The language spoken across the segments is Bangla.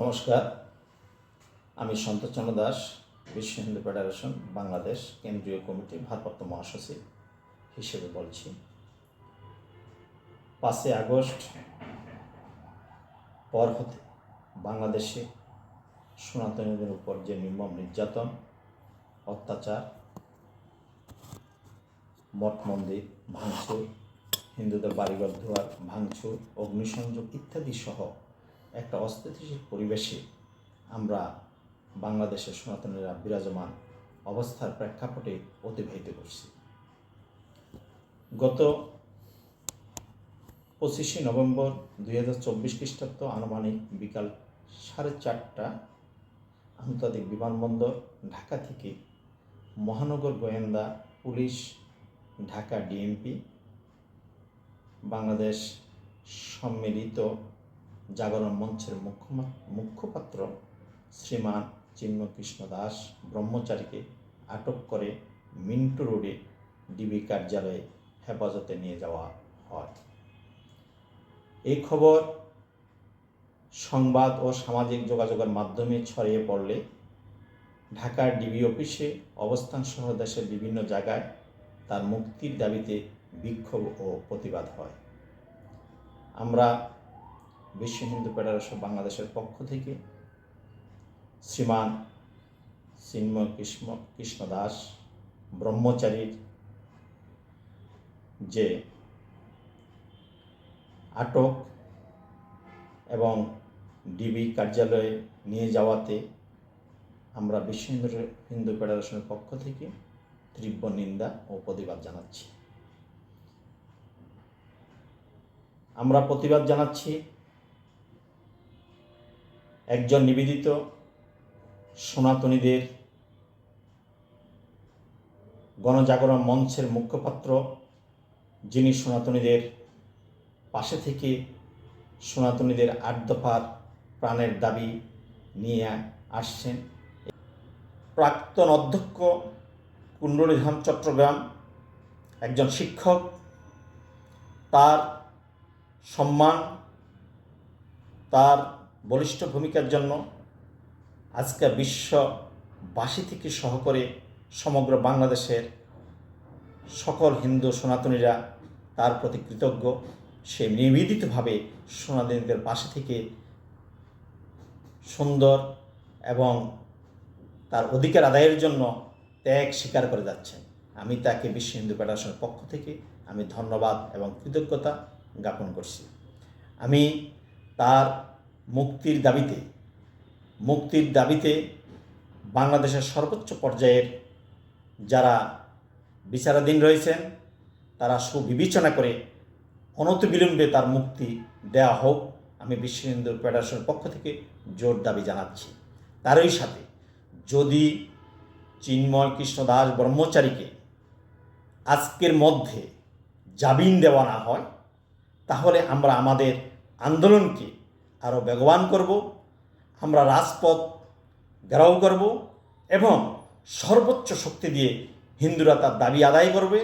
নমস্কার, আমি সন্তোষ চন্দ্র দাস, বিশ্ব হিন্দু ফেডারেশন বাংলাদেশ কেন্দ্রীয় কমিটির ভারপ্রাপ্ত মহাসচিব হিসেবে বলছি। 5 আগস্ট পর হতে বাংলাদেশে সনাতনীদের উপর যে নির্মম নির্যাতন, অত্যাচার, মঠ মন্দির ভাঙচুর, হিন্দুদের বাড়িঘর ধোয়ার ভাঙচুর, অগ্নিসংযোগ ইত্যাদি সহ একটা অস্থিতিশীল পরিবেশে আমরা বাংলাদেশের সনাতনীরা বিরাজমান অবস্থার প্রেক্ষাপটে অতিবাহিত করছি। গত 25শে নভেম্বর 2024 খ্রিস্টাব্দ আনুমানিক বিকাল 4:30 আন্তর্জাতিক বিমানবন্দর ঢাকা থেকে মহানগর গোয়েন্দা পুলিশ, ঢাকা ডিএমপি, বাংলাদেশ সম্মিলিত জাগরণ মঞ্চের মুখপাত্র শ্রীমান চিন্ময় কৃষ্ণ দাস ব্রহ্মচারীকে আটক করে মিন্টু রোডে ডিবি কার্যালয়ে হেফাজতে নিয়ে যাওয়া হয়। এই খবর সংবাদ ও সামাজিক যোগাযোগের মাধ্যমে ছড়িয়ে পড়লে ঢাকার ডিবি অফিসে অবস্থান সহ দেশের বিভিন্ন জায়গায় তার মুক্তির দাবিতে বিক্ষোভ ও প্রতিবাদ হয়। আমরা বিশ্ব হিন্দু ফেডারেশন বাংলাদেশের পক্ষ থেকে শ্রীমান চিন্ময় কৃষ্ণ দাস ব্রহ্মচারীর যে আটক এবং ডিবি কার্যালয়ে নিয়ে যাওয়াতে আমরা বিশ্ব হিন্দু ফেডারেশনের পক্ষ থেকে তীব্র নিন্দা ও প্রতিবাদ জানাচ্ছি। আমরা প্রতিবাদ জানাচ্ছি একজন নিবেদিত সনাতনীদের গণজাগরণ মঞ্চের মুখপাত্র, যিনি সনাতনীদের পাশে থেকে সনাতনীদের 8 দফার প্রাণের দাবি নিয়ে আসছেন। প্রাক্তন অধ্যক্ষ কুণ্ডলীধাম চট্টগ্রাম, একজন শিক্ষক, তার সম্মান, তার বলিষ্ঠ ভূমিকার জন্য আজকে বিশ্ববাসী থেকে সহ করে সমগ্র বাংলাদেশের সকল হিন্দু সনাতনীরা তার প্রতি কৃতজ্ঞ। সে নিবেদিতভাবে সনাতনীদের পাশে থেকে সুন্দর এবং তার অধিকার আদায়ের জন্য ত্যাগ স্বীকার করে যাচ্ছেন। আমি তাকে বিশ্ব হিন্দু ফেডারেশনের পক্ষ থেকে আমি ধন্যবাদ এবং কৃতজ্ঞতা জ্ঞাপন করছি। আমি তার মুক্তির দাবিতে বাংলাদেশের সর্বোচ্চ পর্যায়ের যারা বিচারাধীন রয়েছেন তারা সুবিবেচনা করে অনতিবিলম্বে তার মুক্তি দেওয়া হোক, আমি বিশ্ব হিন্দু ফেডারেশনের পক্ষ থেকে জোর দাবি জানাচ্ছি। তারই সাথে যদি চিন্ময় কৃষ্ণ দাস ব্রহ্মচারীকে আজকের মধ্যে জামিন দেওয়া না হয় তাহলে আমরা আমাদের আন্দোলনকে আরও বেগবান করব, আমরা রাজপথ ঘেরাও করব এবং সর্বোচ্চ শক্তি দিয়ে হিন্দুরা তার দাবি আদায় করবে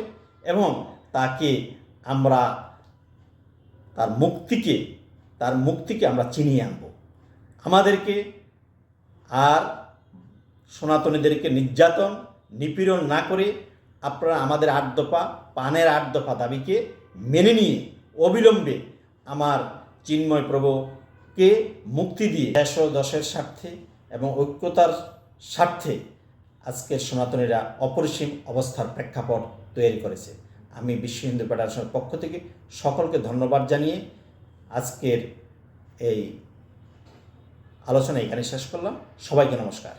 এবং আমরা তার মুক্তিকে আমরা চিনিয়ে আনব। আমাদেরকে আর সনাতনীদেরকে নির্যাতন নিপীড়ন না করে আপনারা আমাদের 8 দফা প্রাণের 8 দফা দাবিকে মেনে নিয়ে অবিলম্বে আমার চিন্ময় প্রভুকে মুক্তি দিয়ে দেশ ও দশের স্বার্থে এবং ঐক্যতার স্বার্থে আজকের সনাতনীরা অপরিসীম অবস্থার প্রেক্ষাপট তৈরি করেছে। আমি বিশ্ব হিন্দু ফেডারেশনের পক্ষ থেকে সকলকে ধন্যবাদ জানিয়ে আজকের এই আলোচনা এখানে শেষ করলাম। সবাইকে নমস্কার।